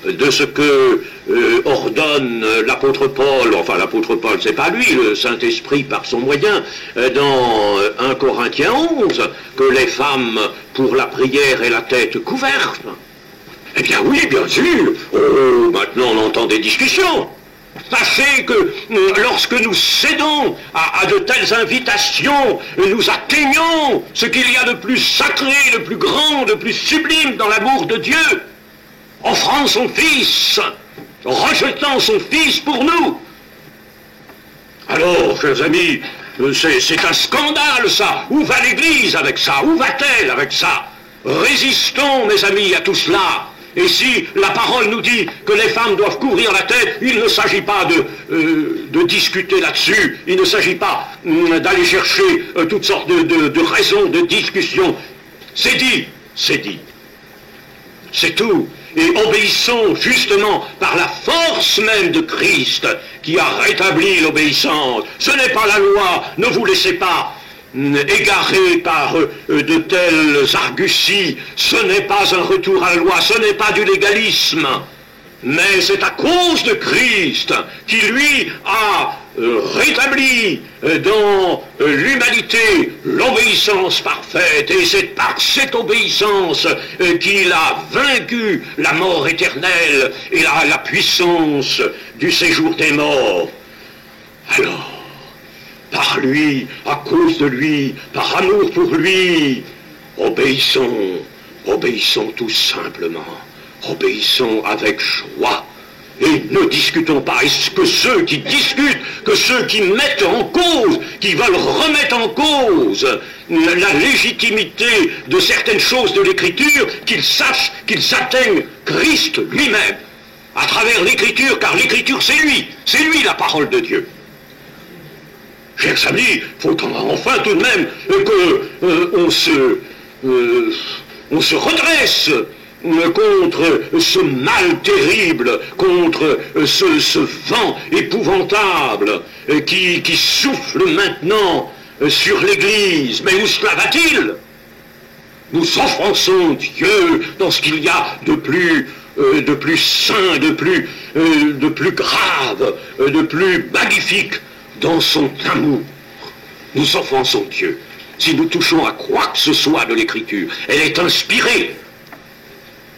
de ce que ordonne l'apôtre Paul, enfin l'apôtre Paul, c'est pas lui, le Saint-Esprit par son moyen, dans 1 Corinthiens 11, que les femmes pour la prière aient la tête couverte. Eh bien oui, bien sûr. Oh, maintenant on entend des discussions. Sachez que lorsque nous cédons à de telles invitations, nous atteignons ce qu'il y a de plus sacré, de plus grand, de plus sublime dans l'amour de Dieu, offrant son Fils, rejetant son Fils pour nous. Alors, chers amis, c'est un scandale ça. Où va l'Église avec ça? Où va-t-elle avec ça? Résistons, mes amis, à tout cela. Et si la parole nous dit que les femmes doivent couvrir la tête, il ne s'agit pas de discuter là-dessus, il ne s'agit pas d'aller chercher toutes sortes de raisons de discussion. C'est dit, c'est dit. C'est tout. Et obéissons justement par la force même de Christ qui a rétabli l'obéissance. Ce n'est pas la loi, ne vous laissez pas égaré par de telles arguties. Ce n'est pas un retour à la loi, ce n'est pas du légalisme, mais c'est à cause de Christ qui lui a rétabli dans l'humanité l'obéissance parfaite, et c'est par cette obéissance qu'il a vaincu la mort éternelle et la puissance du séjour des morts. Alors, par lui, à cause de lui, par amour pour lui, obéissons, obéissons tout simplement, obéissons avec joie, et ne discutons pas. Est-ce que ceux qui discutent, que ceux qui mettent en cause, qui veulent remettre en cause la légitimité de certaines choses de l'Écriture, qu'ils sachent qu'ils atteignent Christ lui-même, à travers l'Écriture, car l'Écriture c'est lui la parole de Dieu. Chers amis, il faut enfin tout de même on se redresse contre ce mal terrible, contre ce vent épouvantable qui souffle maintenant sur l'Église. Mais où cela va-t-il? Nous offensons Dieu dans ce qu'il y a de plus saint, de plus grave, de plus magnifique dans son amour. Nous offensons Dieu si nous touchons à quoi que ce soit de l'Écriture. Elle est inspirée.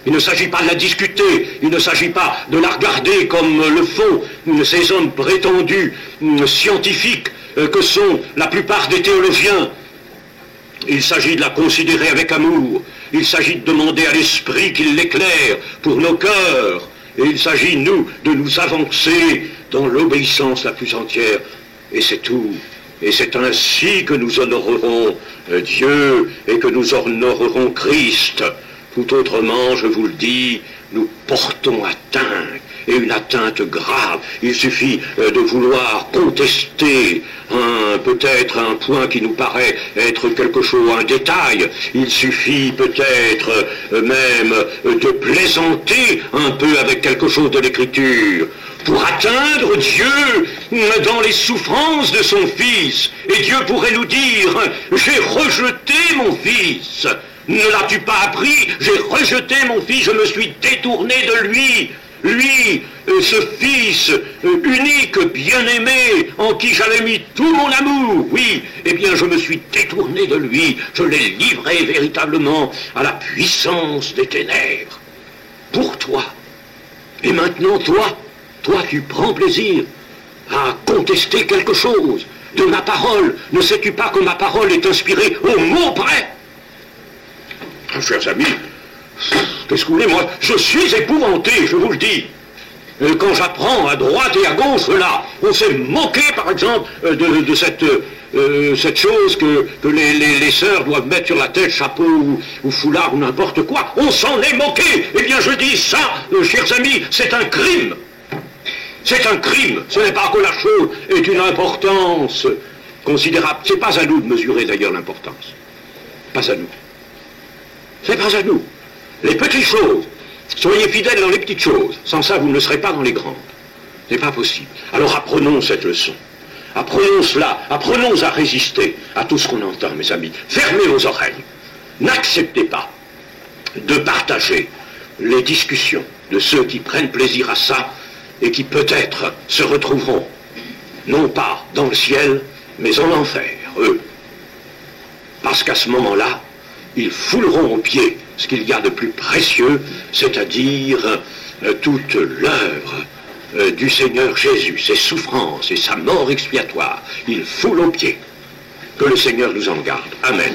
Il ne s'agit pas de la discuter, il ne s'agit pas de la regarder comme le font ces hommes prétendus scientifiques que sont la plupart des théologiens. Il s'agit de la considérer avec amour, il s'agit de demander à l'Esprit qu'il l'éclaire pour nos cœurs, et il s'agit, nous, de nous avancer dans l'obéissance la plus entière. Et c'est tout. Et c'est ainsi que nous honorerons Dieu et que nous honorerons Christ. Tout autrement, je vous le dis, nous portons atteinte, et une atteinte grave. Il suffit de vouloir contester peut-être un point qui nous paraît être quelque chose, un détail. Il suffit peut-être même de plaisanter un peu avec quelque chose de l'Écriture, pour atteindre Dieu dans les souffrances de son Fils. Et Dieu pourrait nous dire, j'ai rejeté mon Fils. Ne l'as-tu pas appris? J'ai rejeté mon Fils, je me suis détourné de lui. Lui, ce Fils unique, bien-aimé, en qui j'avais mis tout mon amour, oui, eh bien je me suis détourné de lui, je l'ai livré véritablement à la puissance des ténèbres. Pour toi. Et maintenant, toi, tu prends plaisir à contester quelque chose de ma parole. Ne sais-tu pas que ma parole est inspirée au mot près? Chers amis, qu'est-ce que vous voulez, moi, je suis épouvanté, je vous le dis. Quand j'apprends à droite et à gauche, là, on s'est moqué, par exemple, de cette chose que les sœurs doivent mettre sur la tête, chapeau ou foulard ou n'importe quoi. On s'en est moqué. Eh bien, je dis ça, chers amis, c'est un crime. C'est un crime. Ce n'est pas que la chose ait une importance considérable. C'est pas à nous de mesurer d'ailleurs l'importance. Pas à nous. C'est pas à nous. Les petites choses. Soyez fidèles dans les petites choses. Sans ça, vous ne le serez pas dans les grandes. Ce n'est pas possible. Alors apprenons cette leçon. Apprenons cela. Apprenons à résister à tout ce qu'on entend, mes amis. Fermez vos oreilles. N'acceptez pas de partager les discussions de ceux qui prennent plaisir à ça et qui peut-être se retrouveront, non pas dans le ciel, mais en enfer, eux. Parce qu'à ce moment-là, ils fouleront aux pieds ce qu'il y a de plus précieux, c'est-à-dire toute l'œuvre du Seigneur Jésus, ses souffrances et sa mort expiatoire. Ils foulent aux pieds. Que le Seigneur nous en garde. Amen.